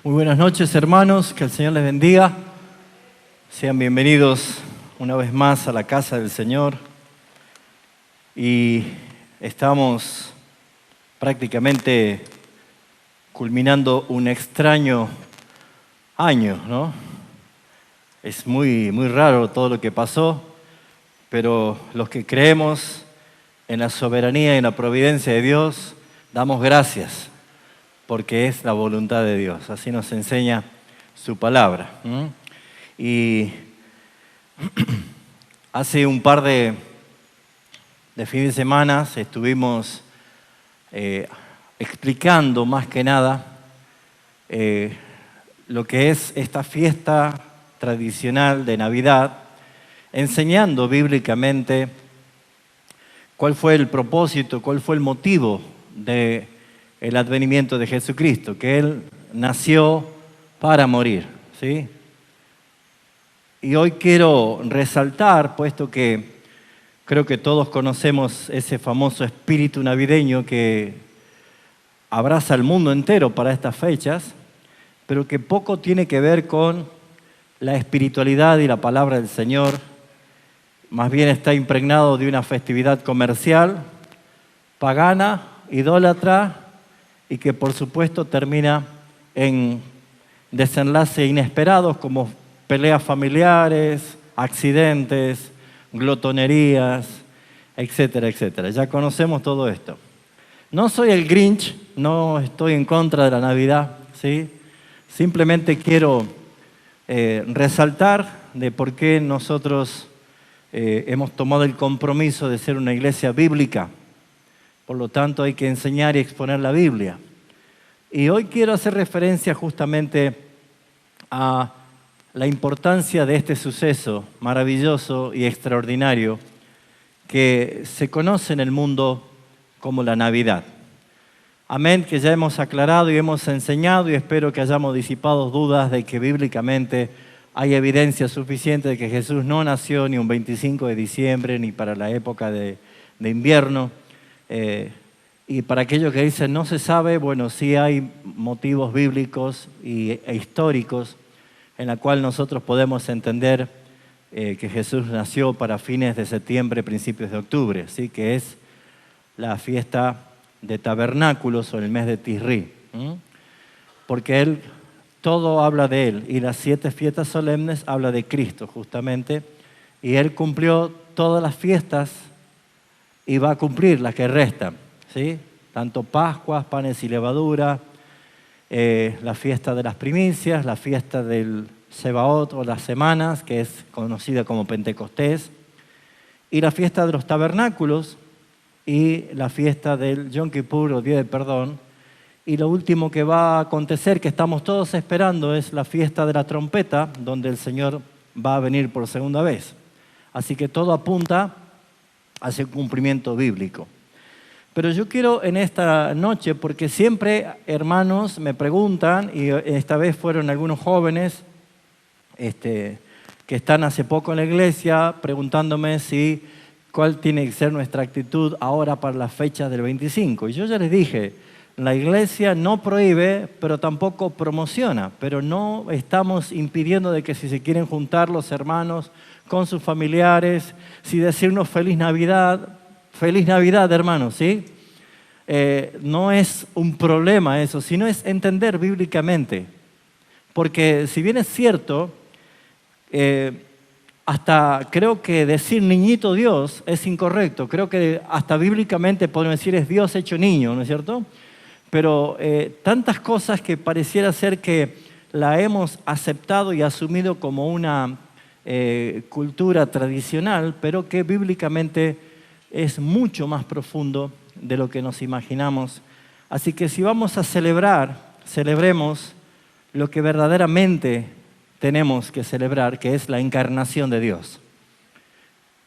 Muy buenas noches, hermanos, que el Señor les bendiga. Sean bienvenidos una vez más a la casa del Señor. Y estamos prácticamente culminando un extraño año, ¿no? Es muy raro todo lo que pasó, pero los que creemos en la soberanía y en la providencia de Dios, damos gracias, porque es la voluntad de Dios. Así nos enseña su palabra. Y hace un par de fines de semana estuvimos explicando más que nada lo que es esta fiesta tradicional de Navidad, enseñando bíblicamente cuál fue el propósito, cuál fue el motivo del advenimiento de Jesucristo, que Él nació para morir, ¿sí? Y hoy quiero resaltar, puesto que creo que todos conocemos ese famoso espíritu navideño que abraza al mundo entero para estas fechas, pero que poco tiene que ver con la espiritualidad y la palabra del Señor. Más bien está impregnado de una festividad comercial, pagana, idólatra, y que por supuesto termina en desenlaces inesperados como peleas familiares, accidentes, glotonerías, etcétera, etcétera. Ya conocemos todo esto. No soy el Grinch, no estoy en contra de la Navidad, ¿sí? Simplemente quiero resaltar de por qué nosotros hemos tomado el compromiso de ser una iglesia bíblica. Por lo tanto, hay que enseñar y exponer la Biblia. Y hoy quiero hacer referencia justamente a la importancia de este suceso maravilloso y extraordinario que se conoce en el mundo como la Navidad. Amén, que ya hemos aclarado y hemos enseñado, y espero que hayamos disipado dudas de que bíblicamente hay evidencia suficiente de que Jesús no nació ni un 25 de diciembre ni para la época de invierno. Y para aquellos que dicen no se sabe, bueno, sí hay motivos bíblicos e históricos en la cual nosotros podemos entender que Jesús nació para fines de septiembre, principios de octubre, ¿sí? Que es la fiesta de tabernáculos o el mes de Tisrí, porque todo habla de Él, y las 7 fiestas solemnes habla de Cristo justamente, y Él cumplió todas las fiestas y va a cumplir las que restan, ¿sí? Tanto Pascuas, panes y levadura, la fiesta de las primicias, la fiesta del Sebaot o las semanas, que es conocida como Pentecostés, y la fiesta de los tabernáculos, y la fiesta del Yom Kippur o Día de Perdón. Y lo último que va a acontecer, que estamos todos esperando, es la fiesta de la trompeta, donde el Señor va a venir por segunda vez. Así que todo apunta hacia el cumplimiento bíblico. Pero yo quiero en esta noche, porque siempre hermanos me preguntan, y esta vez fueron algunos jóvenes que están hace poco en la iglesia, preguntándome cuál tiene que ser nuestra actitud ahora para las fechas del 25. Y yo ya les dije, la iglesia no prohíbe, pero tampoco promociona, pero no estamos impidiendo de que si se quieren juntar los hermanos con sus familiares, si decirnos feliz Navidad, hermanos, ¿sí? No es un problema eso, sino es entender bíblicamente. Porque si bien es cierto, hasta creo que decir niñito Dios es incorrecto. Creo que hasta bíblicamente podemos decir es Dios hecho niño, ¿no es cierto? Pero tantas cosas que pareciera ser que la hemos aceptado y asumido como una cultura tradicional, pero que bíblicamente es mucho más profundo de lo que nos imaginamos. Así que si vamos a celebrar, celebremos lo que verdaderamente tenemos que celebrar, que es la encarnación de Dios.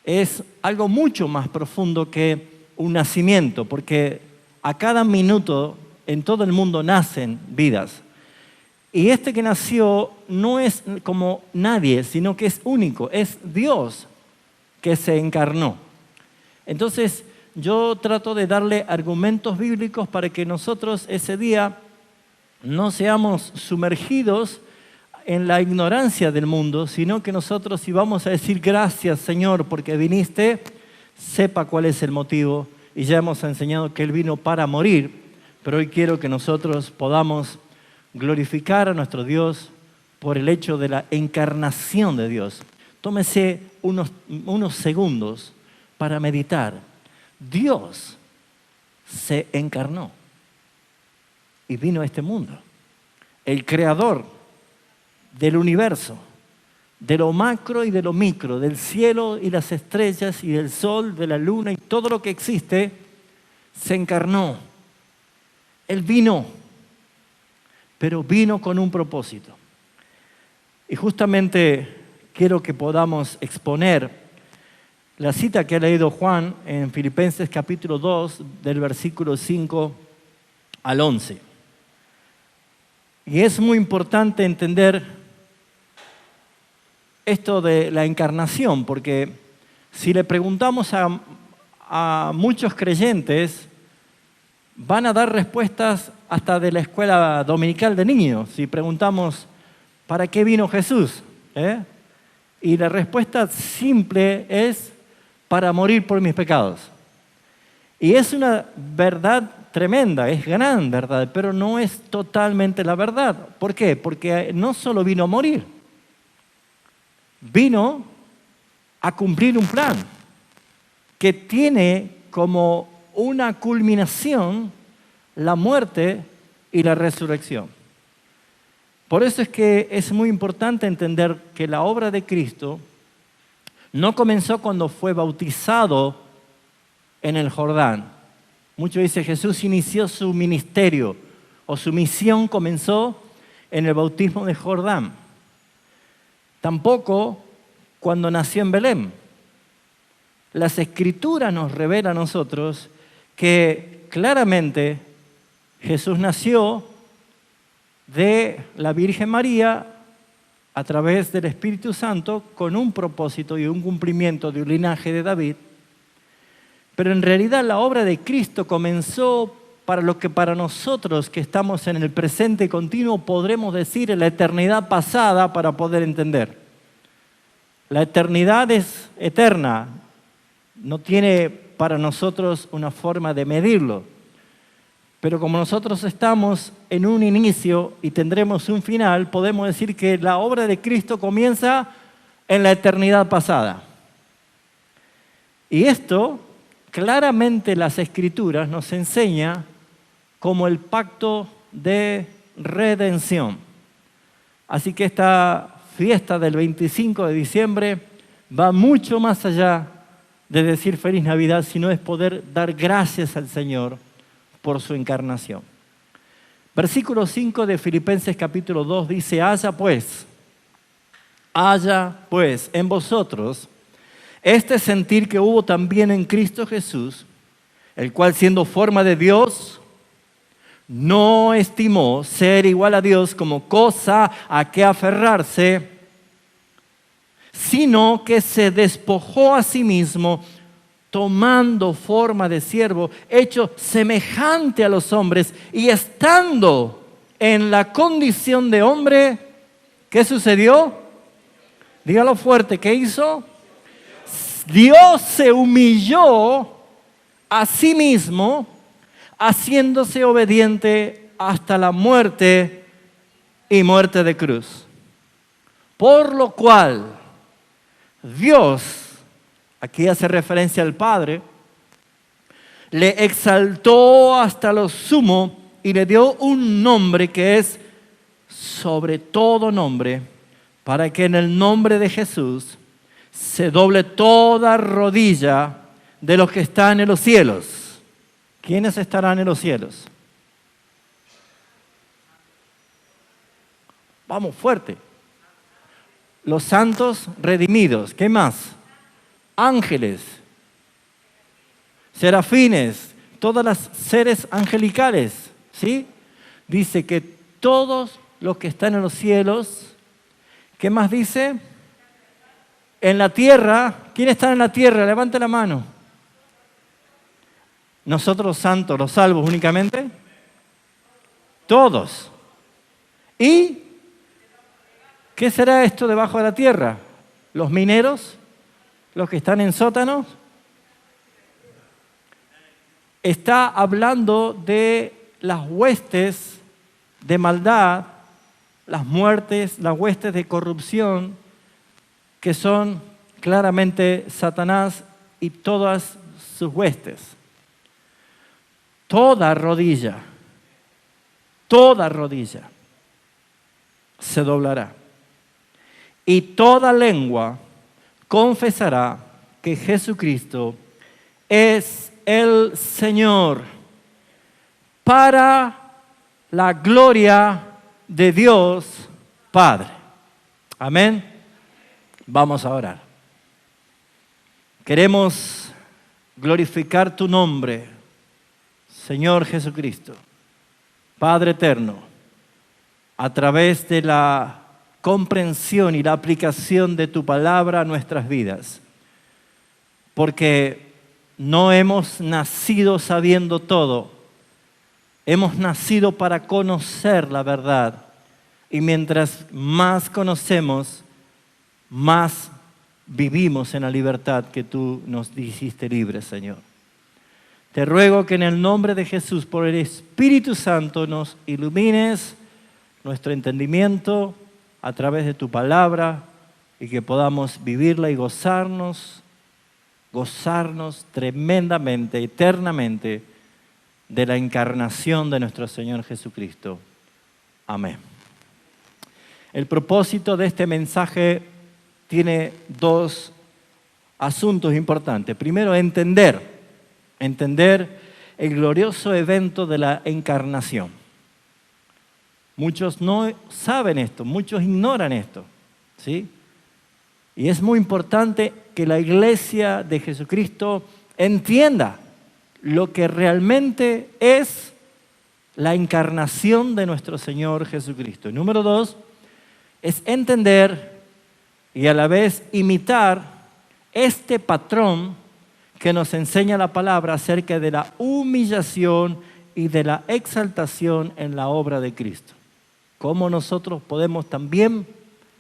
Es algo mucho más profundo que un nacimiento, porque a cada minuto en todo el mundo nacen vidas. Y este que nació no es como nadie, sino que es único, es Dios que se encarnó. Entonces, yo trato de darle argumentos bíblicos para que nosotros ese día no seamos sumergidos en la ignorancia del mundo, sino que nosotros, si vamos a decir gracias, Señor, porque viniste, sepa cuál es el motivo. Y ya hemos enseñado que Él vino para morir, pero hoy quiero que nosotros podamos glorificar a nuestro Dios por el hecho de la encarnación de Dios. Tómese unos segundos para meditar. Dios se encarnó y vino a este mundo. El creador del universo, de lo macro y de lo micro, del cielo y las estrellas y del sol, de la luna y todo lo que existe, se encarnó. Él vino, pero vino con un propósito. Y justamente quiero que podamos exponer la cita que ha leído Juan en Filipenses capítulo 2, del versículo 5 al 11. Y es muy importante entender esto de la encarnación, porque si le preguntamos a muchos creyentes, van a dar respuestas hasta de la escuela dominical de niños. Si preguntamos, ¿para qué vino Jesús? Y la respuesta simple es, para morir por mis pecados. Y es una verdad tremenda, es gran verdad, pero no es totalmente la verdad. ¿Por qué? Porque no solo vino a morir, vino a cumplir un plan que tiene como una culminación la muerte y la resurrección. Por eso es que es muy importante entender que la obra de Cristo no comenzó cuando fue bautizado en el Jordán. Muchos dicen Jesús inició su ministerio o su misión comenzó en el bautismo de Jordán. Tampoco cuando nació en Belén. Las Escrituras nos revelan a nosotros que claramente Jesús nació de la Virgen María a través del Espíritu Santo con un propósito y un cumplimiento de un linaje de David. Pero en realidad la obra de Cristo comenzó para lo que para nosotros que estamos en el presente continuo podremos decir en la eternidad pasada para poder entender. La eternidad es eterna, no tiene para nosotros una forma de medirlo. Pero como nosotros estamos en un inicio y tendremos un final, podemos decir que la obra de Cristo comienza en la eternidad pasada. Y esto, claramente las Escrituras nos enseña como el pacto de redención. Así que esta fiesta del 25 de diciembre va mucho más allá de decir Feliz Navidad, sino es poder dar gracias al Señor por su encarnación. Versículo 5 de Filipenses capítulo 2 dice, haya pues en vosotros este sentir que hubo también en Cristo Jesús, el cual siendo forma de Dios, no estimó ser igual a Dios como cosa a que aferrarse, sino que se despojó a sí mismo, tomando forma de siervo, hecho semejante a los hombres, y estando en la condición de hombre, ¿qué sucedió? Dígalo fuerte, ¿qué hizo? Dios se humilló a sí mismo, haciéndose obediente hasta la muerte y muerte de cruz. Por lo cual, Dios, aquí hace referencia al Padre, le exaltó hasta lo sumo y le dio un nombre que es sobre todo nombre, para que en el nombre de Jesús se doble toda rodilla de los que están en los cielos. ¿Quiénes estarán en los cielos? Vamos, fuerte. Los santos redimidos. ¿Qué más? Ángeles, serafines, todas las seres angelicales, ¿sí? Dice que todos los que están en los cielos, ¿qué más dice? En la tierra, ¿quién está en la tierra? Levante la mano. ¿Nosotros santos, los salvos únicamente? Todos. ¿Y qué será esto debajo de la tierra? ¿Los mineros? ¿Los que están en sótanos? Está hablando de las huestes de maldad, las muertes, las huestes de corrupción, que son claramente Satanás y todas sus huestes. Toda rodilla se doblará y toda lengua confesará que Jesucristo es el Señor, para la gloria de Dios Padre. Amén. Vamos a orar. Queremos glorificar tu nombre, Señor Jesucristo, Padre eterno, a través de la comprensión y la aplicación de tu palabra a nuestras vidas. Porque no hemos nacido sabiendo todo, hemos nacido para conocer la verdad. Y mientras más conocemos, más vivimos en la libertad que tú nos hiciste libres, Señor. Te ruego que en el nombre de Jesús, por el Espíritu Santo, nos ilumines nuestro entendimiento a través de tu palabra y que podamos vivirla y gozarnos tremendamente, eternamente, de la encarnación de nuestro Señor Jesucristo. Amén. El propósito de este mensaje tiene dos asuntos importantes. Primero, entender el glorioso evento de la encarnación. Muchos no saben esto, muchos ignoran esto, ¿sí? Y es muy importante que la iglesia de Jesucristo entienda lo que realmente es la encarnación de nuestro Señor Jesucristo. Número dos, es entender y a la vez imitar este patrón que nos enseña la palabra acerca de la humillación y de la exaltación en la obra de Cristo. ¿Cómo nosotros podemos también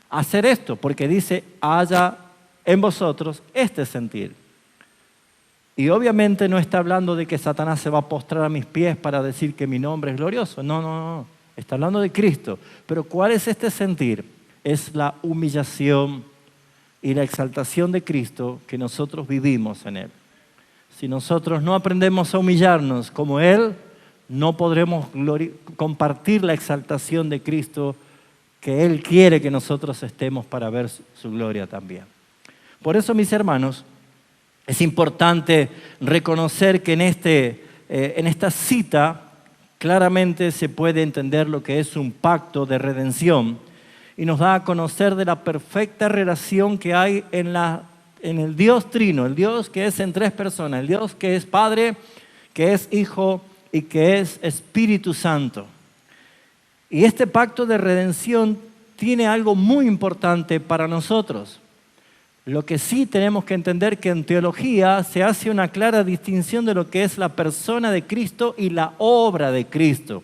hacer esto? Porque dice, haya en vosotros este sentir. Y obviamente no está hablando de que Satanás se va a postrar a mis pies para decir que mi nombre es glorioso. No. Está hablando de Cristo. Pero ¿cuál es este sentir? Es la humillación y la exaltación de Cristo que nosotros vivimos en Él. Si nosotros no aprendemos a humillarnos como Él, no podremos compartir la exaltación de Cristo que Él quiere que nosotros estemos para ver su gloria también. Por eso, mis hermanos, es importante reconocer que en esta cita claramente se puede entender lo que es un pacto de redención y nos da a conocer de la perfecta relación que hay en el Dios Trino, el Dios que es en tres personas, el Dios que es Padre, que es Hijo y que es Espíritu Santo. Y este pacto de redención tiene algo muy importante para nosotros. Lo que sí tenemos que entender que en teología se hace una clara distinción de lo que es la persona de Cristo y la obra de Cristo.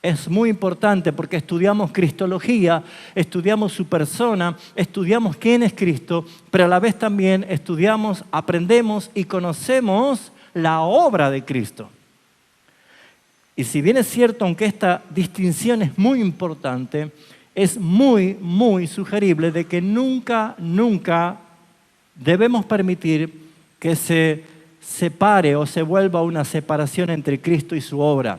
Es muy importante porque estudiamos cristología, estudiamos su persona, estudiamos quién es Cristo, pero a la vez también estudiamos, aprendemos y conocemos la obra de Cristo. Y si bien es cierto, aunque esta distinción es muy importante, es muy, muy sugerible de que nunca debemos permitir que se separe o se vuelva una separación entre Cristo y su obra.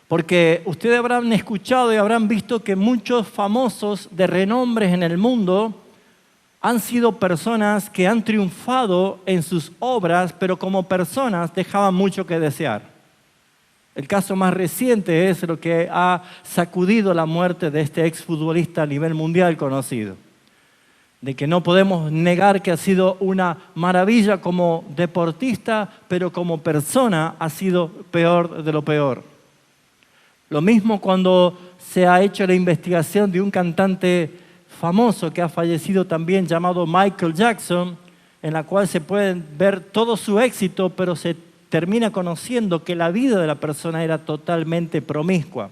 Porque ustedes habrán escuchado y habrán visto que muchos famosos de renombres en el mundo han sido personas que han triunfado en sus obras, pero como personas dejaban mucho que desear. El caso más reciente es lo que ha sacudido la muerte de este exfutbolista a nivel mundial conocido. De que no podemos negar que ha sido una maravilla como deportista, pero como persona ha sido peor de lo peor. Lo mismo cuando se ha hecho la investigación de un cantante famoso que ha fallecido también llamado Michael Jackson, en la cual se puede ver todo su éxito, pero se termina conociendo que la vida de la persona era totalmente promiscua.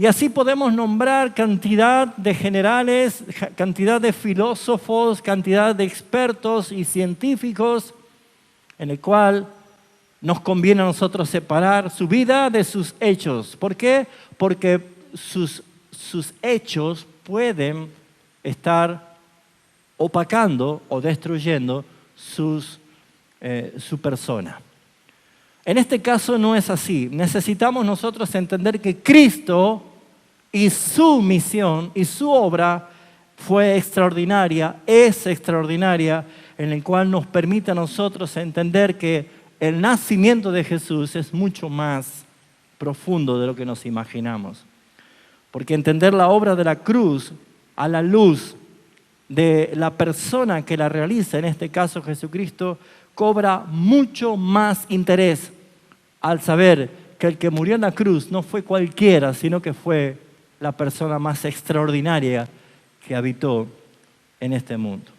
Y así podemos nombrar cantidad de generales, cantidad de filósofos, cantidad de expertos y científicos, en el cual nos conviene a nosotros separar su vida de sus hechos. ¿Por qué? Porque sus hechos pueden estar opacando o destruyendo su persona. En este caso no es así. Necesitamos nosotros entender que Cristo y su misión y su obra fue extraordinaria, es extraordinaria, en el cual nos permite a nosotros entender que el nacimiento de Jesús es mucho más profundo de lo que nos imaginamos. Porque entender la obra de la cruz a la luz de la persona que la realiza, en este caso Jesucristo, cobra mucho más interés al saber que el que murió en la cruz no fue cualquiera, sino que fue la persona más extraordinaria que habitó en este mundo.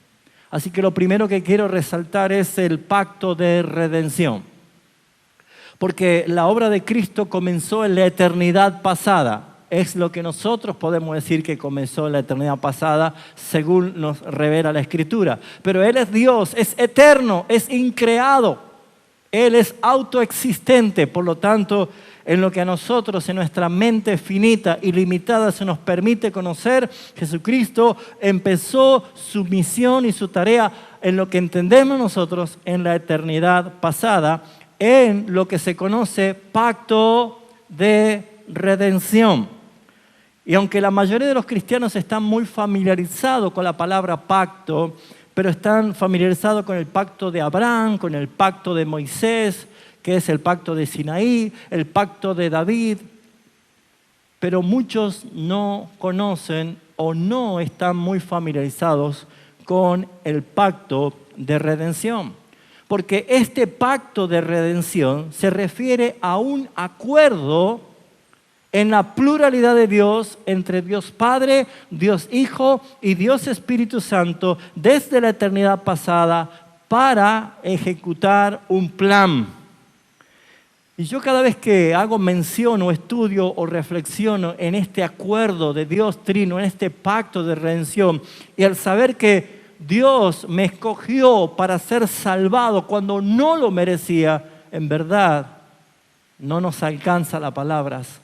Así que lo primero que quiero resaltar es el pacto de redención. Porque la obra de Cristo comenzó en la eternidad pasada. Es lo que nosotros podemos decir que comenzó en la eternidad pasada, según nos revela la Escritura. Pero Él es Dios, es eterno, es increado. Él es autoexistente, por lo tanto, en lo que a nosotros, en nuestra mente finita y limitada, se nos permite conocer, Jesucristo empezó su misión y su tarea en lo que entendemos nosotros en la eternidad pasada, en lo que se conoce pacto de redención. Y aunque la mayoría de los cristianos están muy familiarizados con la palabra pacto, pero están familiarizados con el pacto de Abraham, con el pacto de Moisés, que es el pacto de Sinaí, el pacto de David, pero muchos no conocen o no están muy familiarizados con el pacto de redención. Porque este pacto de redención se refiere a un acuerdo en la pluralidad de Dios, entre Dios Padre, Dios Hijo y Dios Espíritu Santo, desde la eternidad pasada, para ejecutar un plan. Y yo cada vez que hago mención o estudio o reflexiono en este acuerdo de Dios Trino, en este pacto de redención, y al saber que Dios me escogió para ser salvado cuando no lo merecía, en verdad no nos alcanza las palabras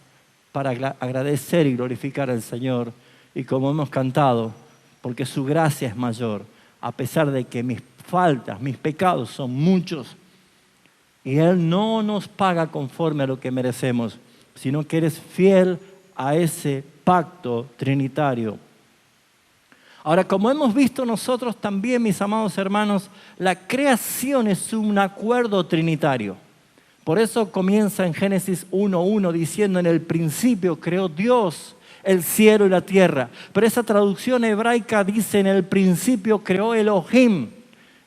para agradecer y glorificar al Señor. Y como hemos cantado, porque su gracia es mayor, a pesar de que mis faltas, mis pecados son muchos, y Él no nos paga conforme a lo que merecemos, sino que eres fiel a ese pacto trinitario. Ahora, como hemos visto nosotros también, mis amados hermanos, la creación es un acuerdo trinitario. Por eso comienza en Génesis 1:1 diciendo: en el principio creó Dios el cielo y la tierra. Pero esa traducción hebraica dice: en el principio creó Elohim.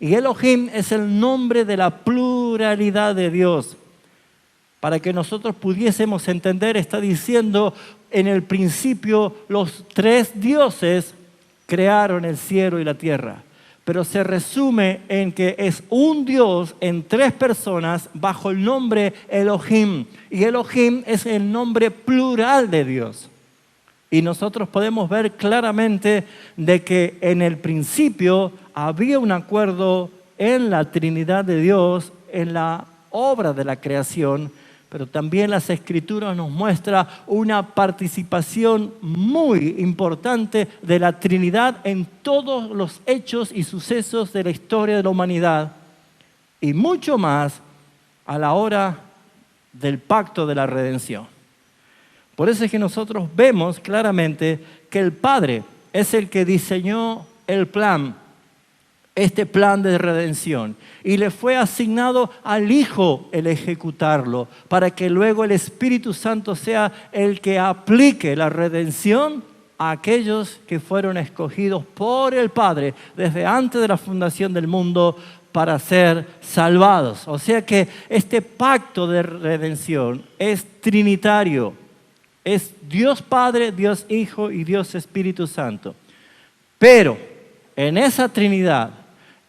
Y Elohim es el nombre de la pluralidad de Dios. Para que nosotros pudiésemos entender, está diciendo: en el principio los tres dioses crearon el cielo y la tierra. Pero se resume en que es un Dios en tres personas bajo el nombre Elohim. Y Elohim es el nombre plural de Dios. Y nosotros podemos ver claramente de que en el principio había un acuerdo en la Trinidad de Dios, en la obra de la creación, pero también las Escrituras nos muestran una participación muy importante de la Trinidad en todos los hechos y sucesos de la historia de la humanidad, y mucho más a la hora del pacto de la redención. Por eso es que nosotros vemos claramente que el Padre es el que diseñó el plan, este plan de redención, y le fue asignado al Hijo el ejecutarlo, para que luego el Espíritu Santo sea el que aplique la redención a aquellos que fueron escogidos por el Padre desde antes de la fundación del mundo para ser salvados. O sea que este pacto de redención es trinitario, es Dios Padre, Dios Hijo y Dios Espíritu Santo. Pero en esa Trinidad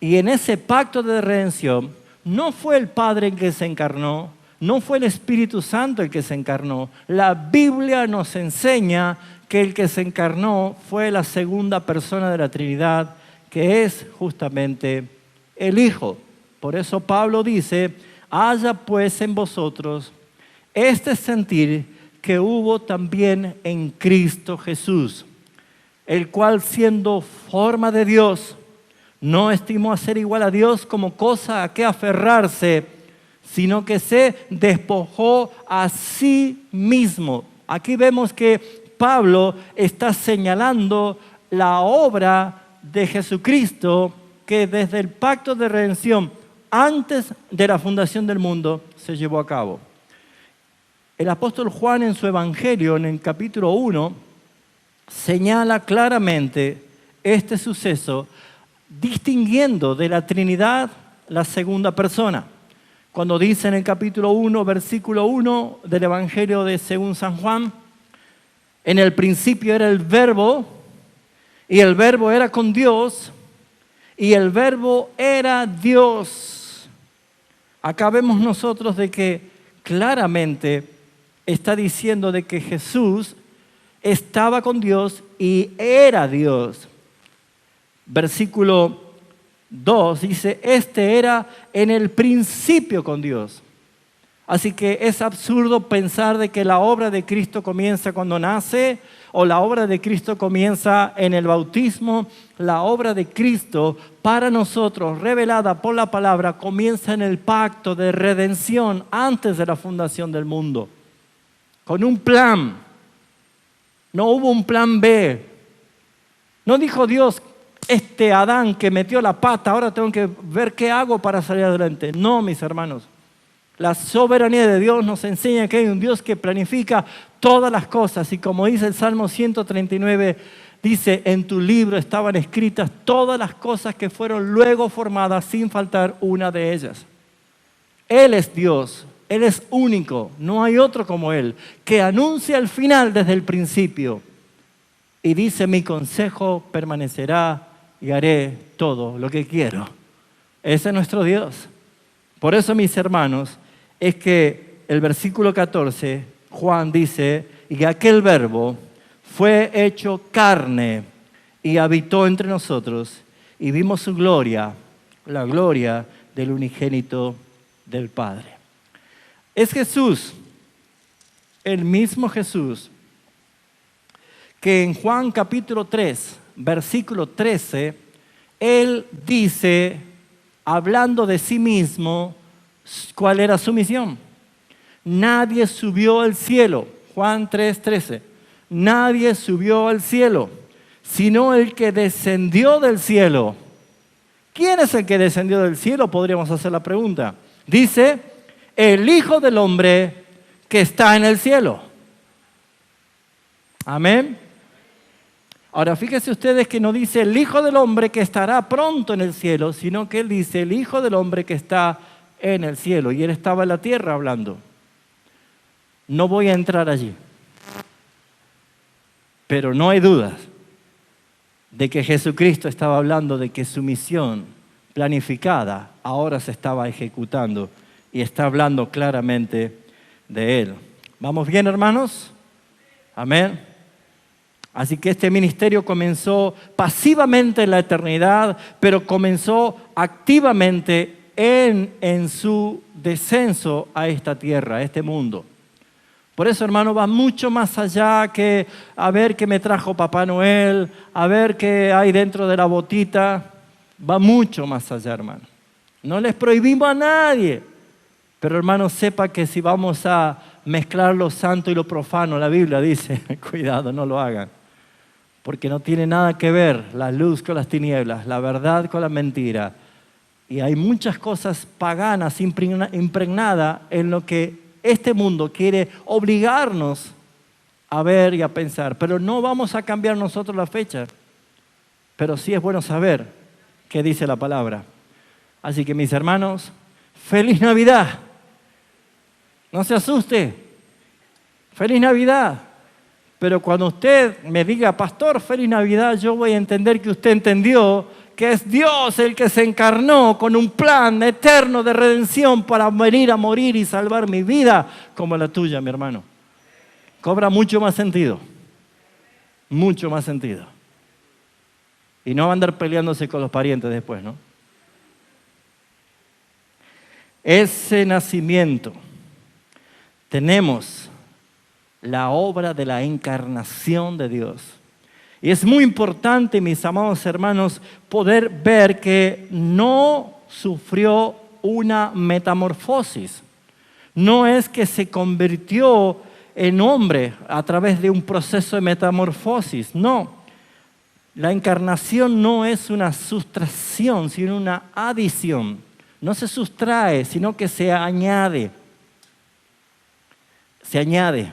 y en ese pacto de redención, no fue el Padre el que se encarnó, no fue el Espíritu Santo el que se encarnó. La Biblia nos enseña que el que se encarnó fue la segunda persona de la Trinidad, que es justamente el Hijo. Por eso Pablo dice, haya pues en vosotros este sentir que hubo también en Cristo Jesús, el cual siendo forma de Dios, no estimó a ser igual a Dios como cosa a que aferrarse, sino que se despojó a sí mismo. Aquí vemos que Pablo está señalando la obra de Jesucristo que desde el pacto de redención, antes de la fundación del mundo, se llevó a cabo. El apóstol Juan en su Evangelio, en el capítulo 1, señala claramente este suceso, distinguiendo de la Trinidad la segunda persona. Cuando dice en el capítulo 1, versículo 1 del Evangelio de según San Juan, en el principio era el Verbo, y el Verbo era con Dios, y el Verbo era Dios. Acá vemos nosotros de que claramente está diciendo de que Jesús estaba con Dios y era Dios. Versículo 2 dice, este era en el principio con Dios. Así que es absurdo pensar de que la obra de Cristo comienza cuando nace o la obra de Cristo comienza en el bautismo. La obra de Cristo para nosotros, revelada por la palabra, comienza en el pacto de redención antes de la fundación del mundo. Con un plan. No hubo un plan B. No dijo Dios, este Adán que metió la pata, ahora tengo que ver qué hago para salir adelante. No, mis hermanos. La soberanía de Dios nos enseña que hay un Dios que planifica todas las cosas. Y como dice el Salmo 139, dice, en tu libro estaban escritas todas las cosas que fueron luego formadas sin faltar una de ellas. Él es Dios, Él es único, no hay otro como Él, que anuncia el final desde el principio. Y dice, mi consejo permanecerá y haré todo lo que quiero. Ese es nuestro Dios. Por eso, mis hermanos, es que el versículo 14, Juan dice, y aquel Verbo fue hecho carne y habitó entre nosotros y vimos su gloria, la gloria del unigénito del Padre. Es Jesús, el mismo Jesús, que en Juan capítulo 3, versículo 13, Él dice, hablando de sí mismo, ¿cuál era su misión? Nadie subió al cielo, Juan 3:13, nadie subió al cielo, sino el que descendió del cielo. ¿Quién es el que descendió del cielo? Podríamos hacer la pregunta. Dice, el Hijo del Hombre que está en el cielo. Amén. Ahora, fíjense ustedes que no dice el Hijo del Hombre que estará pronto en el cielo, sino que Él dice el Hijo del Hombre que está en el cielo. Y Él estaba en la tierra hablando. No voy a entrar allí. Pero no hay dudas de que Jesucristo estaba hablando de que su misión planificada ahora se estaba ejecutando y está hablando claramente de Él. ¿Vamos bien, hermanos? Amén. Así que este ministerio comenzó pasivamente en la eternidad, pero comenzó activamente en su descenso a esta tierra, a este mundo. Por eso, hermano, va mucho más allá que a ver qué me trajo Papá Noel, a ver qué hay dentro de la botita. Va mucho más allá, hermano. No les prohibimos a nadie. Pero, hermano, sepa que si vamos a mezclar lo santo y lo profano, la Biblia dice, cuidado, no lo hagan. Porque no tiene nada que ver la luz con las tinieblas, la verdad con la mentira. Y hay muchas cosas paganas impregnadas en lo que este mundo quiere obligarnos a ver y a pensar. Pero no vamos a cambiar nosotros la fecha. Pero sí es bueno saber qué dice la palabra. Así que, mis hermanos, ¡feliz Navidad! No se asuste. ¡Feliz Navidad! Pero cuando usted me diga, pastor, feliz Navidad, yo voy a entender que usted entendió que es Dios el que se encarnó con un plan eterno de redención para venir a morir y salvar mi vida como la tuya, mi hermano. Cobra mucho más sentido. Mucho más sentido. Y no va a andar peleándose con los parientes después, ¿no? Ese nacimiento, tenemos la obra de la encarnación de Dios. Y es muy importante, mis amados hermanos, poder ver que no sufrió una metamorfosis. No es que se convirtió en hombre a través de un proceso de metamorfosis, no. La encarnación no es una sustracción, sino una adición. No se sustrae, sino que se añade. Se añade.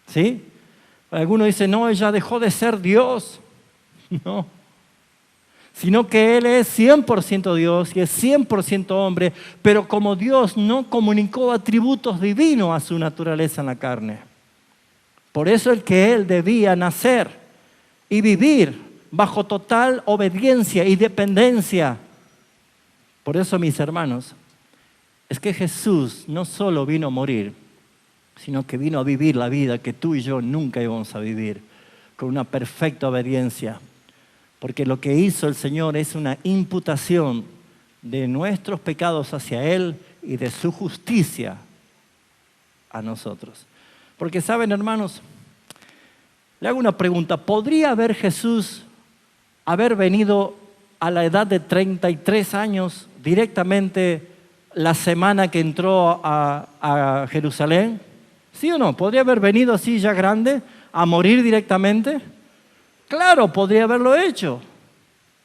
¿Sí? Algunos dicen, no, ella dejó de ser Dios. No. Sino que Él es 100% Dios y es 100% hombre, pero como Dios no comunicó atributos divinos a su naturaleza en la carne. Por eso es que Él debía nacer y vivir bajo total obediencia y dependencia. Por eso, mis hermanos, es que Jesús no solo vino a morir, sino que vino a vivir la vida que tú y yo nunca íbamos a vivir, con una perfecta obediencia. Porque lo que hizo el Señor es una imputación de nuestros pecados hacia Él y de su justicia a nosotros. Porque, ¿saben, hermanos? Le hago una pregunta. ¿Podría Jesús haber venido a la edad de 33 años directamente la semana que entró a Jerusalén? ¿Sí o no? ¿Podría haber venido así ya grande a morir directamente? Claro, podría haberlo hecho.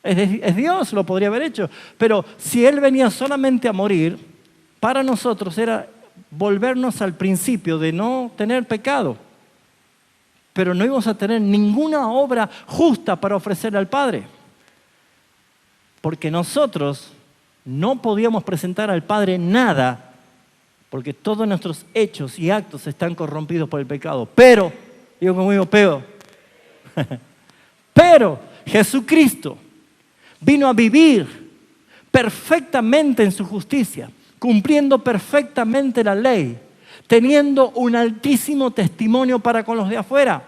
Es Dios, lo podría haber hecho. Pero si Él venía solamente a morir, para nosotros era volvernos al principio de no tener pecado. Pero no íbamos a tener ninguna obra justa para ofrecerle al Padre. Porque nosotros no podíamos presentar al Padre nada, porque todos nuestros hechos y actos están corrompidos por el pecado. Pero, digo conmigo, pero Jesucristo vino a vivir perfectamente en su justicia, cumpliendo perfectamente la ley, teniendo un altísimo testimonio para con los de afuera.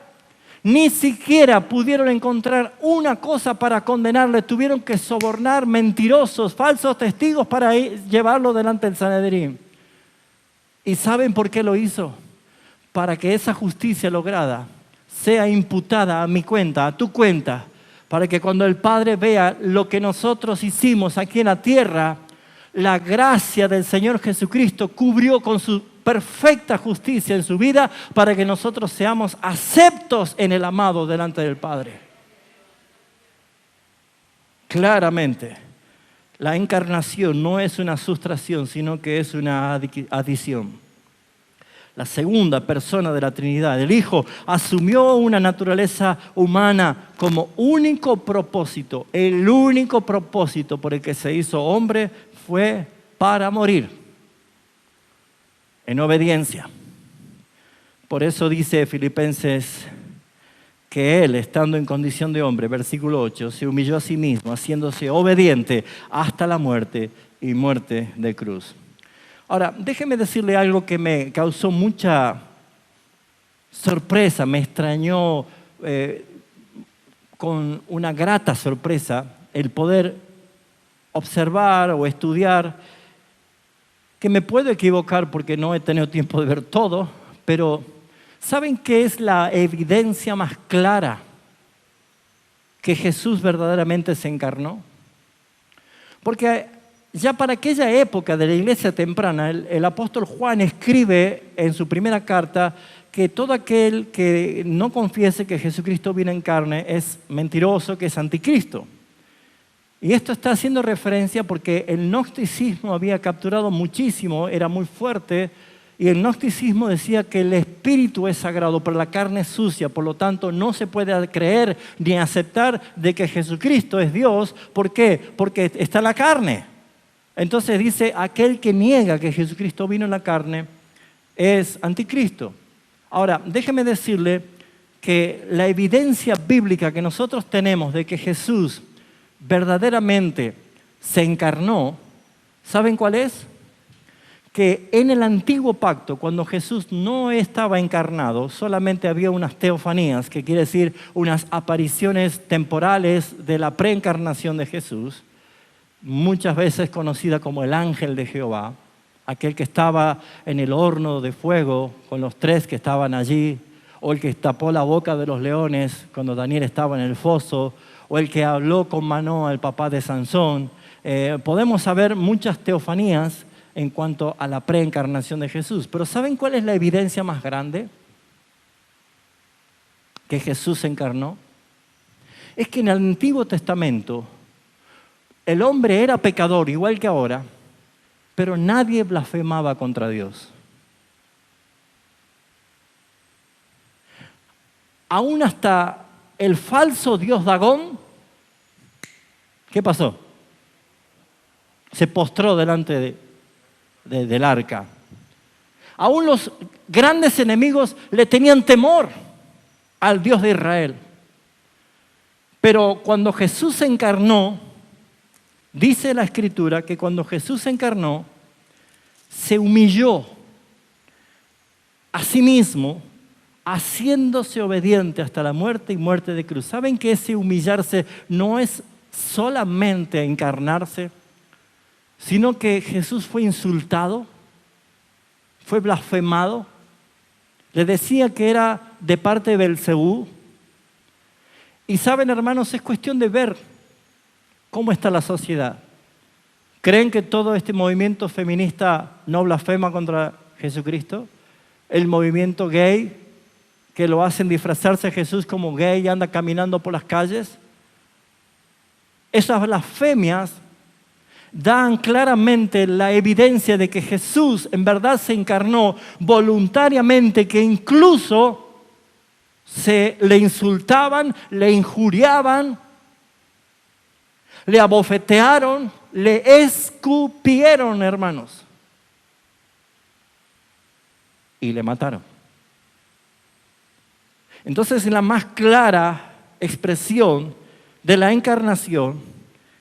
Ni siquiera pudieron encontrar una cosa para condenarle, tuvieron que sobornar mentirosos, falsos testigos para llevarlo delante del Sanedrín. ¿Y saben por qué lo hizo? Para que esa justicia lograda sea imputada a mi cuenta, a tu cuenta, para que cuando el Padre vea lo que nosotros hicimos aquí en la tierra, la gracia del Señor Jesucristo cubrió con su perfecta justicia en su vida para que nosotros seamos aceptos en el amado delante del Padre. Claramente, la encarnación no es una sustracción, sino que es una adición. La segunda persona de la Trinidad, el Hijo, asumió una naturaleza humana como único propósito. El único propósito por el que se hizo hombre fue para morir en obediencia. Por eso dice Filipenses que Él, estando en condición de hombre, versículo 8, se humilló a sí mismo, haciéndose obediente hasta la muerte y muerte de cruz. Ahora, déjeme decirle algo que me causó mucha sorpresa, me extrañó con una grata sorpresa el poder observar o estudiar, que me puedo equivocar porque no he tenido tiempo de ver todo, pero ¿saben qué es la evidencia más clara que Jesús verdaderamente se encarnó? Porque ya para aquella época de la iglesia temprana, el apóstol Juan escribe en su primera carta que todo aquel que no confiese que Jesucristo vino en carne es mentiroso, que es anticristo. Y esto está haciendo referencia porque el gnosticismo había capturado muchísimo, era muy fuerte, y el gnosticismo decía que el espíritu es sagrado, pero la carne es sucia, por lo tanto no se puede creer ni aceptar de que Jesucristo es Dios. ¿Por qué? Porque está la carne. Entonces dice, aquel que niega que Jesucristo vino en la carne es anticristo. Ahora, déjeme decirle que la evidencia bíblica que nosotros tenemos de que Jesús verdaderamente se encarnó, ¿saben cuál es? Que en el antiguo pacto, cuando Jesús no estaba encarnado, solamente había unas teofanías, que quiere decir unas apariciones temporales de la preencarnación de Jesús, muchas veces conocida como el ángel de Jehová, aquel que estaba en el horno de fuego con los 3 que estaban allí, o el que tapó la boca de los leones cuando Daniel estaba en el foso, o el que habló con Manoa, el papá de Sansón. Podemos saber muchas teofanías en cuanto a la preencarnación de Jesús. Pero ¿saben cuál es la evidencia más grande que Jesús se encarnó? Es que en el Antiguo Testamento el hombre era pecador igual que ahora, pero nadie blasfemaba contra Dios. Aún hasta el falso dios Dagón, ¿qué pasó? Se postró delante del arca. Aún los grandes enemigos le tenían temor al Dios de Israel. Pero cuando Jesús se encarnó, dice la Escritura que cuando Jesús se encarnó, se humilló a sí mismo, haciéndose obediente hasta la muerte y muerte de cruz. ¿Saben que ese humillarse no es solamente encarnarse, sino que Jesús fue insultado, fue blasfemado? Le decía que era de parte de Belcebú. Y saben, hermanos, es cuestión de ver cómo está la sociedad. ¿Creen que todo este movimiento feminista no blasfema contra Jesucristo? El movimiento gay, que lo hacen disfrazarse a Jesús como gay y anda caminando por las calles. Esas blasfemias dan claramente la evidencia de que Jesús en verdad se encarnó voluntariamente, que incluso le insultaban, le injuriaban, le abofetearon, le escupieron, hermanos, y le mataron. Entonces, la más clara expresión de la encarnación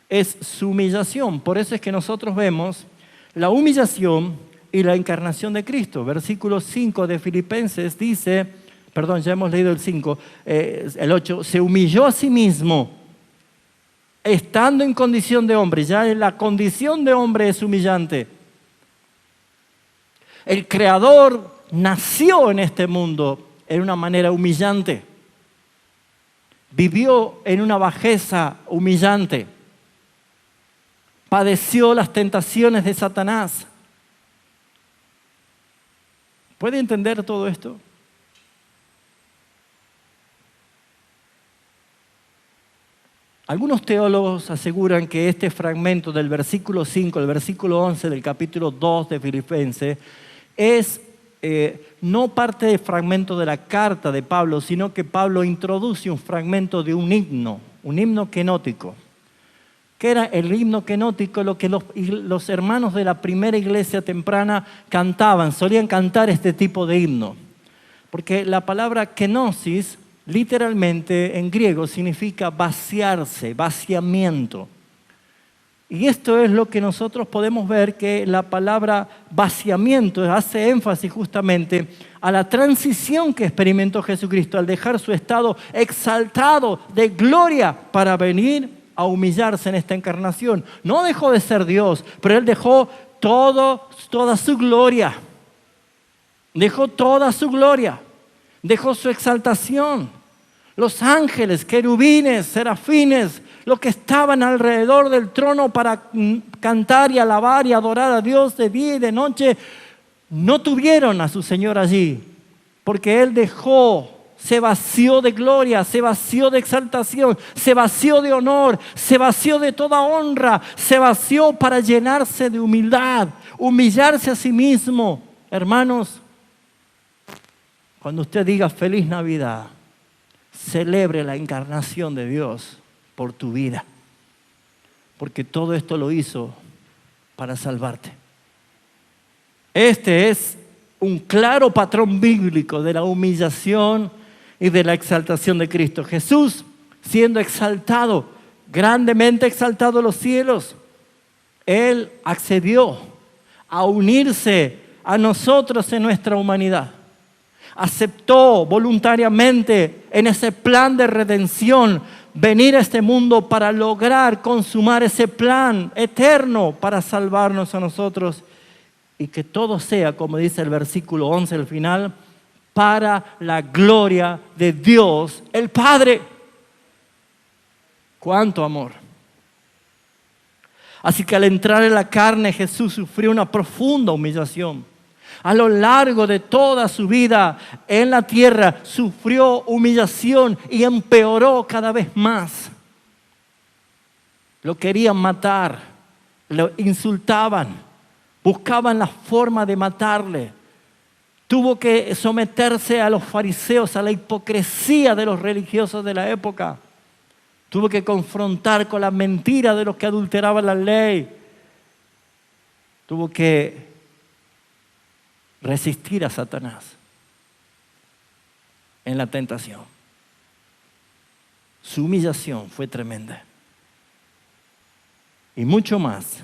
es su humillación. Por eso es que nosotros vemos la humillación y la encarnación de Cristo. Versículo 5 de Filipenses dice, perdón, ya hemos leído el 5, el 8, se humilló a sí mismo, estando en condición de hombre. Ya la condición de hombre es humillante. El Creador nació en este mundo en una manera humillante. Vivió en una bajeza humillante. Padeció las tentaciones de Satanás. ¿Puede entender todo esto? Algunos teólogos aseguran que este fragmento del versículo 5, el versículo 11 del capítulo 2 de Filipenses es no parte del fragmento de la carta de Pablo, sino que Pablo introduce un fragmento de un himno kenótico. ¿Qué era el himno kenótico? Lo que los hermanos de la primera iglesia temprana cantaban, solían cantar este tipo de himno. Porque la palabra kenosis, literalmente en griego, significa vaciarse, vaciamiento. Y esto es lo que nosotros podemos ver, que la palabra vaciamiento hace énfasis justamente a la transición que experimentó Jesucristo al dejar su estado exaltado de gloria para venir a humillarse en esta encarnación. No dejó de ser Dios, pero Él dejó toda su gloria. Dejó toda su gloria. Dejó su exaltación. Los ángeles, querubines, serafines, los que estaban alrededor del trono para cantar y alabar y adorar a Dios de día y de noche, no tuvieron a su Señor allí, porque Él se vació de gloria, se vació de exaltación, se vació de honor, se vació de toda honra, se vació para llenarse de humildad, humillarse a sí mismo. Hermanos, cuando usted diga feliz Navidad, celebre la encarnación de Dios por tu vida, porque todo esto lo hizo para salvarte. Este es un claro patrón bíblico de la humillación y de la exaltación de Cristo. Jesús, siendo exaltado, grandemente exaltado en los cielos, Él accedió a unirse a nosotros en nuestra humanidad. Aceptó voluntariamente en ese plan de redención venir a este mundo para lograr consumar ese plan eterno para salvarnos a nosotros y que todo sea, como dice el versículo 11 al final, para la gloria de Dios el Padre. ¡Cuánto amor! Así que al entrar en la carne, Jesús sufrió una profunda humillación. A lo largo de toda su vida en la tierra sufrió humillación y empeoró cada vez más. Lo querían matar, lo insultaban, buscaban la forma de matarle. Tuvo que someterse a los fariseos, a la hipocresía de los religiosos de la época. Tuvo que confrontar con la mentira de los que adulteraban la ley. Tuvo que resistir a Satanás en la tentación. Su humillación fue tremenda. Y mucho más,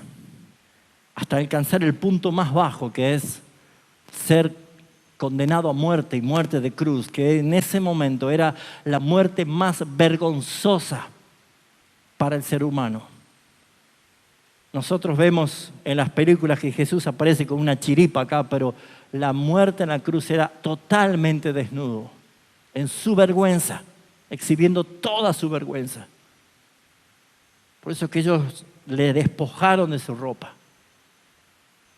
hasta alcanzar el punto más bajo, que es ser condenado a muerte y muerte de cruz, que en ese momento era la muerte más vergonzosa para el ser humano. Nosotros vemos en las películas que Jesús aparece con una chiripa acá, pero la muerte en la cruz era totalmente desnudo, en su vergüenza, exhibiendo toda su vergüenza. Por eso que ellos le despojaron de su ropa.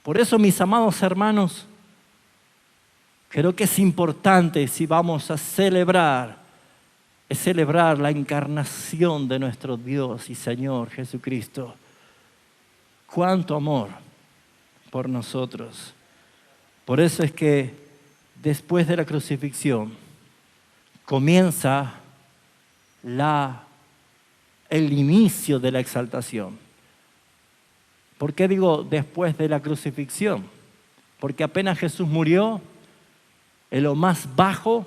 Por eso, mis amados hermanos, creo que es importante, si vamos a celebrar, es celebrar la encarnación de nuestro Dios y Señor Jesucristo. Cuánto amor por nosotros. Por eso es que después de la crucifixión comienza el inicio de la exaltación. ¿Por qué digo después de la crucifixión? Porque apenas Jesús murió, en lo más bajo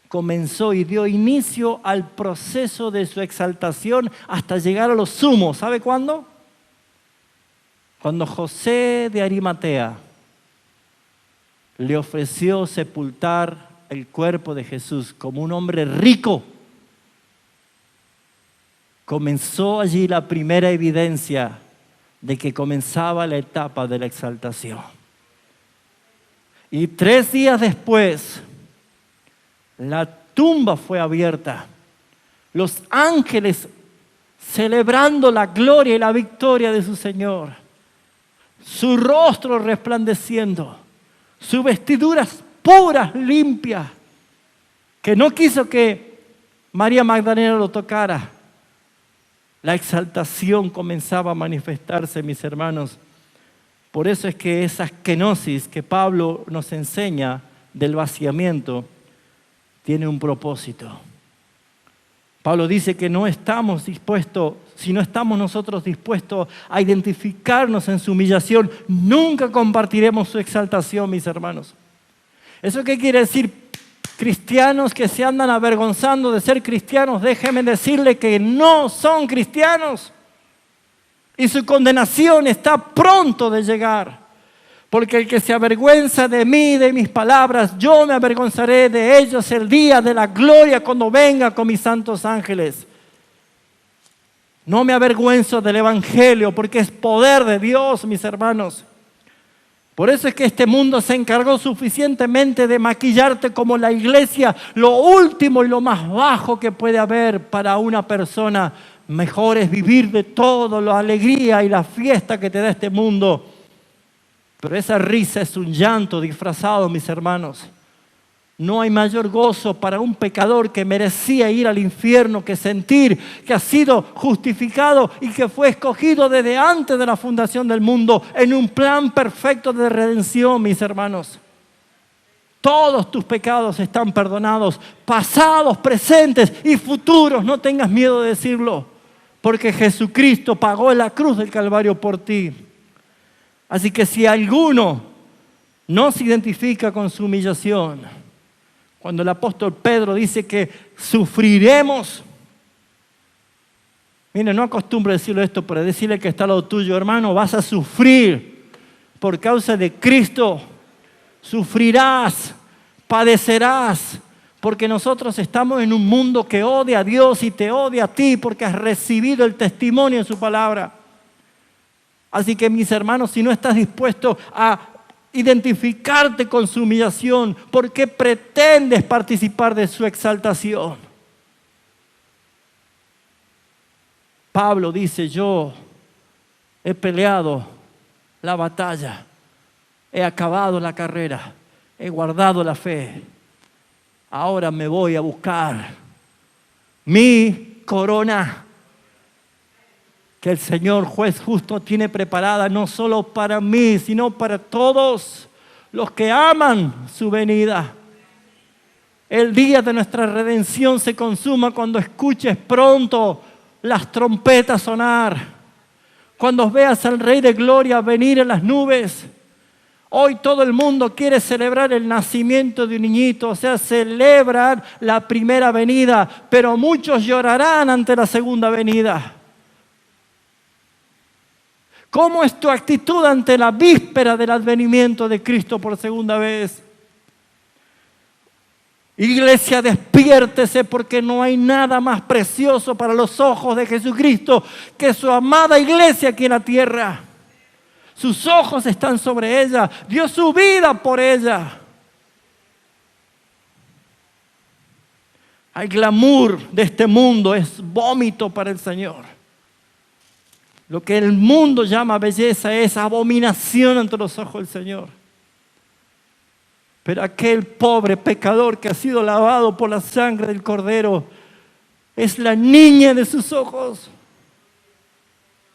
comenzó y dio inicio al proceso de su exaltación hasta llegar a lo sumo. ¿Sabe cuándo? Cuando José de Arimatea le ofreció sepultar el cuerpo de Jesús como un hombre rico, comenzó allí la primera evidencia de que comenzaba la etapa de la exaltación. Y 3 días después, la tumba fue abierta. Los ángeles celebrando la gloria y la victoria de su Señor. Su rostro resplandeciendo. Sus vestiduras puras, limpias. Que no quiso que María Magdalena lo tocara. La exaltación comenzaba a manifestarse, mis hermanos. Por eso es que esa kenosis que Pablo nos enseña del vaciamiento tiene un propósito. Pablo dice que no estamos dispuestos, si no estamos nosotros dispuestos a identificarnos en su humillación, nunca compartiremos su exaltación, mis hermanos. ¿Eso qué quiere decir? Cristianos que se andan avergonzando de ser cristianos, déjenme decirle que no son cristianos. Y su condenación está pronto de llegar. Porque el que se avergüenza de mí, de mis palabras, yo me avergonzaré de ellos el día de la gloria cuando venga con mis santos ángeles. No me avergüenzo del Evangelio porque es poder de Dios, mis hermanos. Por eso es que este mundo se encargó suficientemente de maquillarte como la iglesia, lo último y lo más bajo que puede haber para una persona. Mejor es vivir de todo, la alegría y la fiesta que te da este mundo. Pero esa risa es un llanto disfrazado, mis hermanos. No hay mayor gozo para un pecador que merecía ir al infierno que sentir que ha sido justificado y que fue escogido desde antes de la fundación del mundo en un plan perfecto de redención, mis hermanos. Todos tus pecados están perdonados, pasados, presentes y futuros. No tengas miedo de decirlo, porque Jesucristo pagó en la cruz del Calvario por ti. Así que si alguno no se identifica con su humillación, cuando el apóstol Pedro dice que sufriremos, Mire, no acostumbro decirle esto, pero decirle que está al lado tuyo, hermano, vas a sufrir por causa de Cristo. Sufrirás, padecerás, porque nosotros estamos en un mundo que odia a Dios y te odia a ti porque has recibido el testimonio de su palabra. Así que, mis hermanos, si no estás dispuesto a identificarte con su humillación, ¿por qué pretendes participar de su exaltación? Pablo dice, yo he peleado la batalla, he acabado la carrera, he guardado la fe. Ahora me voy a buscar mi corona que el Señor juez justo tiene preparada no solo para mí, sino para todos los que aman su venida. El día de nuestra redención se consuma cuando escuches pronto las trompetas sonar, cuando veas al Rey de Gloria venir en las nubes. Hoy todo el mundo quiere celebrar el nacimiento de un niñito, o sea, celebrar la primera venida, pero muchos llorarán ante la segunda venida. ¿Cómo es tu actitud ante la víspera del advenimiento de Cristo por segunda vez? Iglesia, despiértese, porque no hay nada más precioso para los ojos de Jesucristo que su amada iglesia aquí en la tierra. Sus ojos están sobre ella, dio su vida por ella. El glamour de este mundo es vómito para el Señor. Lo que el mundo llama belleza es abominación ante los ojos del Señor. Pero aquel pobre pecador que ha sido lavado por la sangre del Cordero es la niña de sus ojos.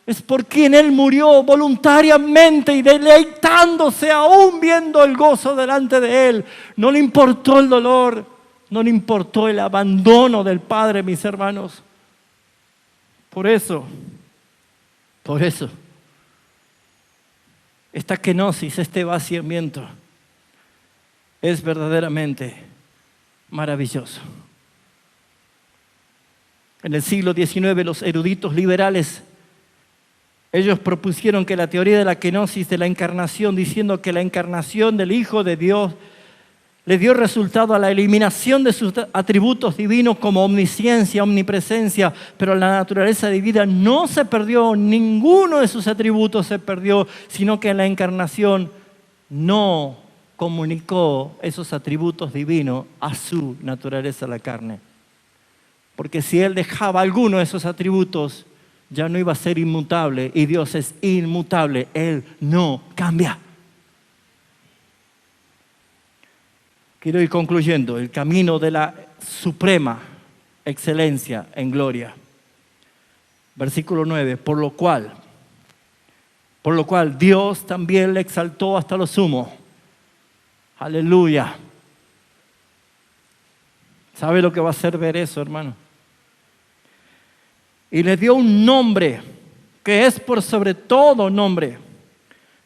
Es por quien Él murió voluntariamente y deleitándose aún viendo el gozo delante de Él. No le importó el dolor, no le importó el abandono del Padre, mis hermanos. Por eso, esta kenosis, este vaciamiento, es verdaderamente maravilloso. En el siglo XIX, los eruditos liberales, ellos propusieron que la teoría de la kenosis de la encarnación, diciendo que la encarnación del Hijo de Dios le dio resultado a la eliminación de sus atributos divinos como omnisciencia, omnipresencia, pero la naturaleza divina no se perdió, ninguno de sus atributos se perdió, sino que en la encarnación no comunicó esos atributos divinos a su naturaleza, la carne. Porque si Él dejaba alguno de esos atributos, ya no iba a ser inmutable, y Dios es inmutable, Él no cambia. Quiero ir concluyendo, el camino de la suprema excelencia en gloria. Versículo 9, por lo cual Dios también le exaltó hasta lo sumo. Aleluya. ¿Sabe lo que va a hacer ver eso, hermano? Y le dio un nombre que es por sobre todo nombre,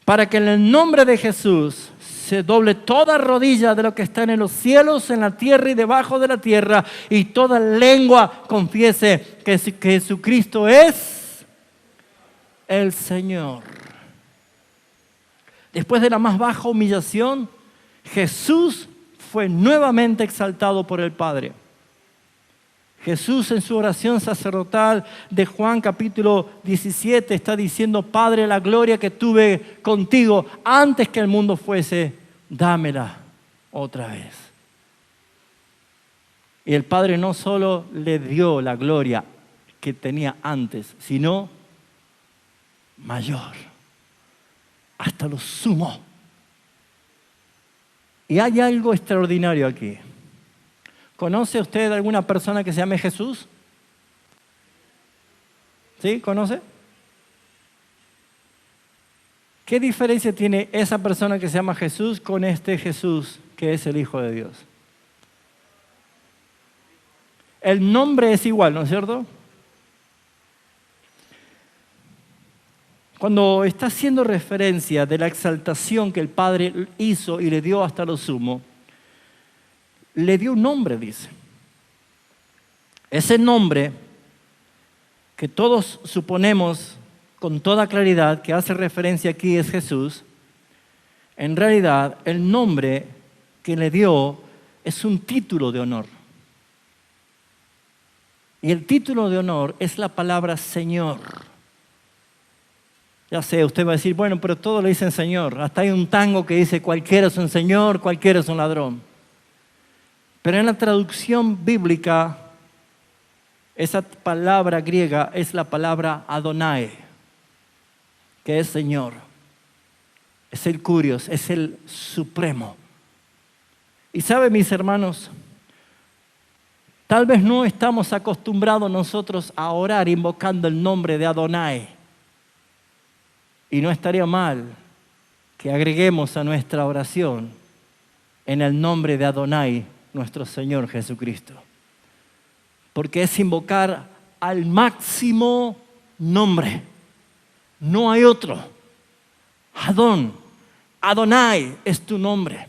para que en el nombre de Jesús se doble toda rodilla de lo que está en los cielos, en la tierra y debajo de la tierra, y toda lengua confiese que Jesucristo es el Señor. Después de la más baja humillación, Jesús fue nuevamente exaltado por el Padre. Jesús en su oración sacerdotal de Juan capítulo 17 está diciendo: Padre, la gloria que tuve contigo antes que el mundo fuese, dámela otra vez. Y el Padre no solo le dio la gloria que tenía antes, sino mayor, hasta lo sumo. Y hay algo extraordinario aquí. ¿Conoce usted alguna persona que se llame Jesús? ¿Sí? ¿Conoce? ¿Qué diferencia tiene esa persona que se llama Jesús con este Jesús que es el Hijo de Dios? El nombre es igual, ¿no es cierto? Cuando está haciendo referencia de la exaltación que el Padre hizo y le dio hasta lo sumo, le dio un nombre, dice. Ese nombre que todos suponemos con toda claridad que hace referencia aquí es Jesús, en realidad el nombre que le dio es un título de honor. Y el título de honor es la palabra Señor. Ya sé, usted va a decir, bueno, pero todos le dicen Señor. Hasta hay un tango que dice, cualquiera es un señor, cualquiera es un ladrón. Pero en la traducción bíblica, esa palabra griega es la palabra Adonai, que es Señor. Es el Kurios, es el Supremo. Y sabe, mis hermanos, tal vez no estamos acostumbrados nosotros a orar invocando el nombre de Adonai. Y no estaría mal que agreguemos a nuestra oración en el nombre de Adonai, nuestro Señor Jesucristo. Porque es invocar al máximo nombre. No hay otro. Adonai es tu nombre.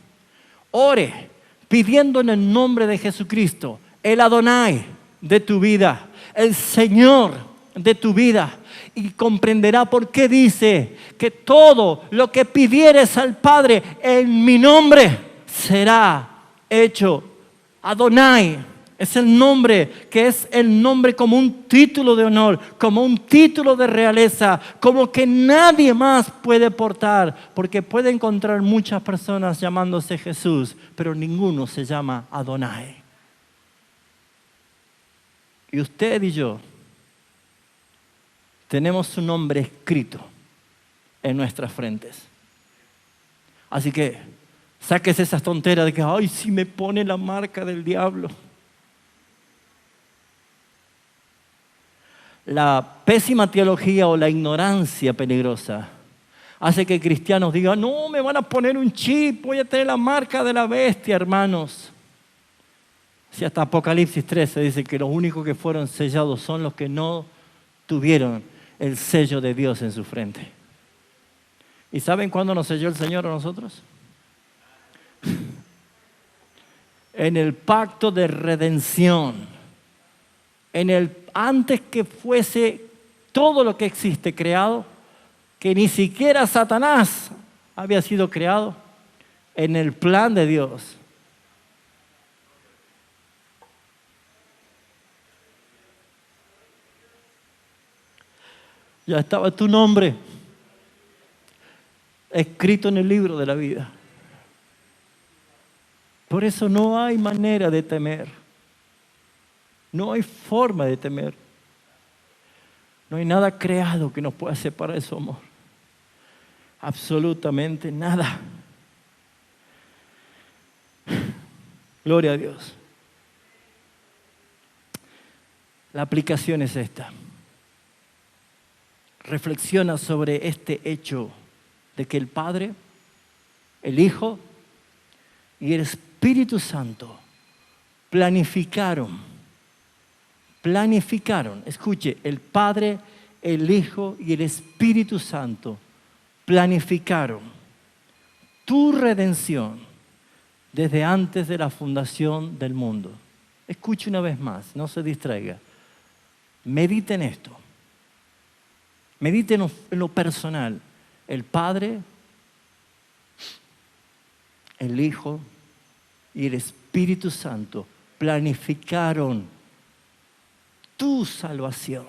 Ore pidiendo en el nombre de Jesucristo, el Adonai de tu vida, el Señor de tu vida. Y comprenderá por qué dice que todo lo que pidieres al Padre en mi nombre será hecho. Adonai es el nombre que es el nombre como un título de honor, como un título de realeza, como que nadie más puede portar, porque puede encontrar muchas personas llamándose Jesús, pero ninguno se llama Adonai. Y usted y yo tenemos su nombre escrito en nuestras frentes. Así que sáquese esas tonteras de que, ay, si me pone la marca del diablo. La pésima teología o la ignorancia peligrosa hace que cristianos digan, no, me van a poner un chip, voy a tener la marca de la bestia, hermanos. Si hasta Apocalipsis 13 dice que los únicos que fueron sellados son los que no tuvieron el sello de Dios en su frente. ¿Y saben cuándo nos selló el Señor a nosotros? En el pacto de redención. Antes que fuese todo lo que existe creado, que ni siquiera Satanás había sido creado, en el plan de Dios. Ya estaba tu nombre escrito en el libro de la vida. Por eso no hay manera de temer. No hay forma de temer. No hay nada creado que nos pueda separar de su amor. Absolutamente nada. Gloria a Dios. La aplicación es esta. Reflexiona sobre este hecho de que el Padre, el Hijo y el Espíritu Santo planificaron, escuche, el Padre, el Hijo y el Espíritu Santo planificaron tu redención desde antes de la fundación del mundo. Escuche una vez más, no se distraiga. Medite en esto. Medite en lo personal. El Padre, el Hijo y el Espíritu Santo planificaron tu salvación,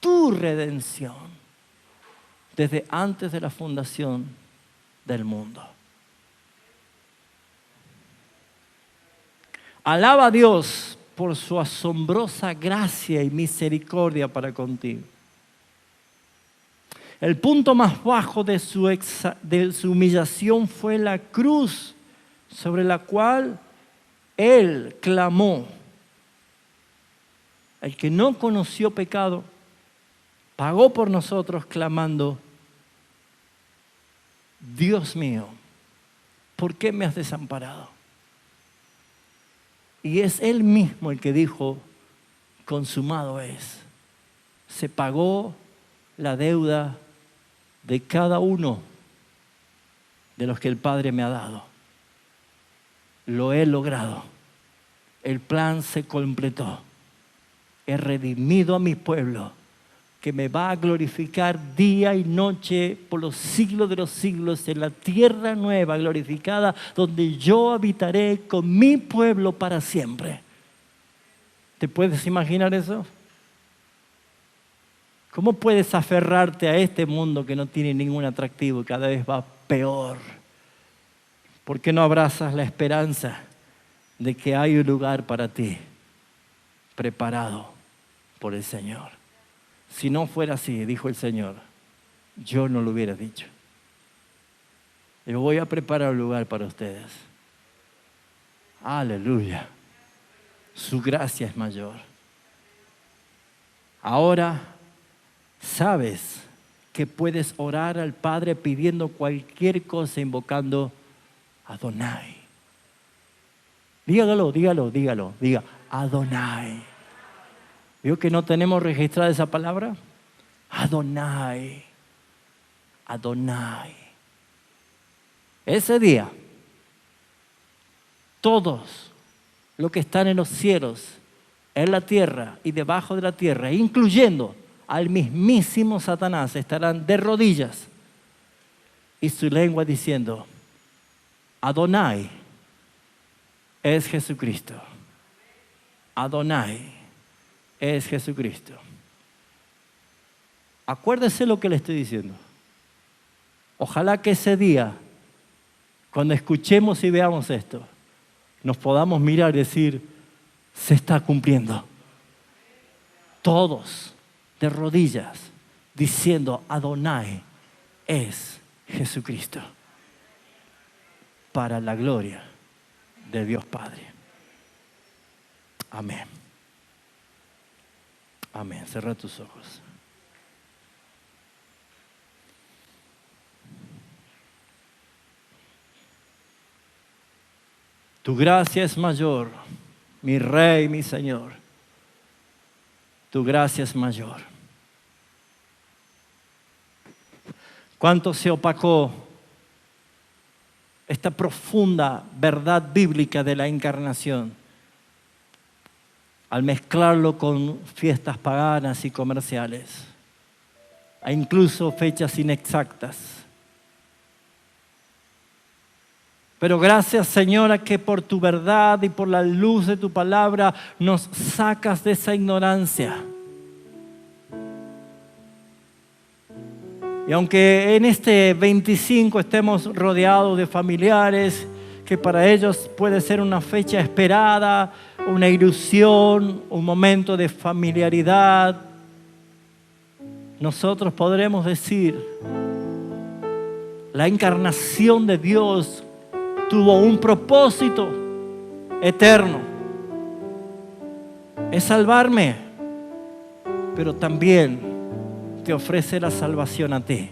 tu redención, desde antes de la fundación del mundo. Alaba a Dios por su asombrosa gracia y misericordia para contigo. El punto más bajo de su humillación fue la cruz sobre la cual Él clamó. El que no conoció pecado pagó por nosotros clamando, Dios mío, ¿por qué me has desamparado? Y es Él mismo el que dijo, consumado es. Se pagó la deuda de cada uno de los que el Padre me ha dado. Lo he logrado. El plan se completó. he redimido a mi pueblo, que me va a glorificar día y noche por los siglos de los siglos en la tierra nueva glorificada, donde yo habitaré con mi pueblo para siempre. ¿Te puedes imaginar eso? ¿Cómo puedes aferrarte a este mundo que no tiene ningún atractivo y cada vez va peor? ¿Por qué no abrazas la esperanza de que hay un lugar para ti preparado por el Señor? Si no fuera así, dijo el Señor, yo no lo hubiera dicho. Yo voy a preparar un lugar para ustedes. Aleluya. Su gracia es mayor. Ahora sabes que puedes orar al Padre pidiendo cualquier cosa, invocando Adonai. Dígalo, diga Adonai. ¿Vio que no tenemos registrada esa palabra? Adonai, Adonai. Ese día, todos los que están en los cielos, en la tierra y debajo de la tierra, incluyendo al mismísimo Satanás, estarán de rodillas y su lengua diciendo, Adonai es Jesucristo. Adonai es Jesucristo. Acuérdese lo que le estoy diciendo. Ojalá que ese día, cuando escuchemos y veamos esto, nos podamos mirar y decir, se está cumpliendo. Todos de rodillas diciendo Adonai es Jesucristo, para la gloria de Dios Padre. Amén. Amén. Cierra tus ojos. Tu gracia es mayor, mi Rey, mi Señor. Tu gracia es mayor. ¿Cuánto se opacó esta profunda verdad bíblica de la encarnación al mezclarlo con fiestas paganas y comerciales, e incluso fechas inexactas? Pero gracias, Señora, que por tu verdad y por la luz de tu palabra nos sacas de esa ignorancia. Y aunque en este 25 estemos rodeados de familiares, que para ellos puede ser una fecha esperada, una ilusión, un momento de familiaridad, nosotros podremos decir, la encarnación de Dios tuvo un propósito eterno. Es salvarme, pero también te ofrece la salvación a ti.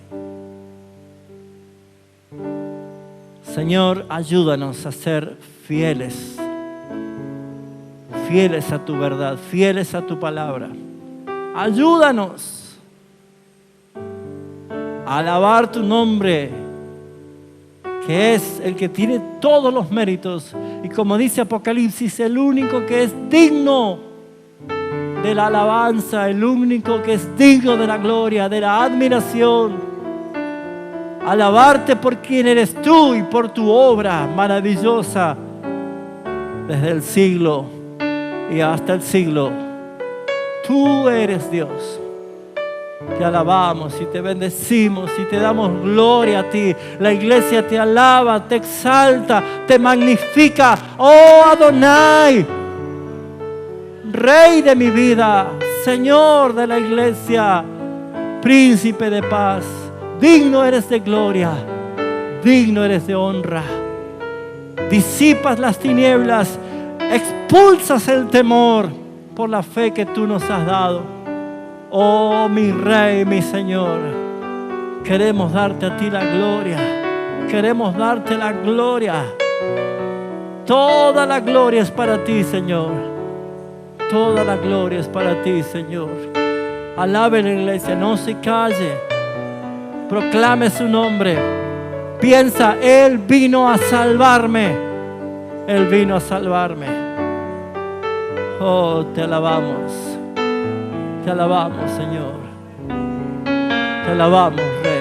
Señor, ayúdanos a ser fieles, fieles a tu verdad, fieles a tu palabra. Ayúdanos a alabar tu nombre, que es el que tiene todos los méritos. Y como dice Apocalipsis, el único que es digno de la alabanza, el único que es digno de la gloria, de la admiración. Alabarte por quien eres tú y por tu obra maravillosa desde el siglo y hasta el siglo. Tú eres Dios. Te alabamos y te bendecimos y te damos gloria a ti. La iglesia te alaba, te exalta, te magnifica. Oh Adonai, Rey de mi vida, Señor de la iglesia, Príncipe de paz. Digno eres de gloria, digno eres de honra. Disipas las tinieblas, expulsas el temor por la fe que tú nos has dado. Oh mi Rey, mi Señor, queremos darte a ti la gloria, queremos darte la gloria. Toda la gloria es para ti, Señor. Toda la gloria es para ti, Señor. Alabe la iglesia, no se calle. Proclame su nombre. Piensa, Él vino a salvarme. Él vino a salvarme. Oh, te alabamos. Te alabamos, Señor. Te alabamos, Rey.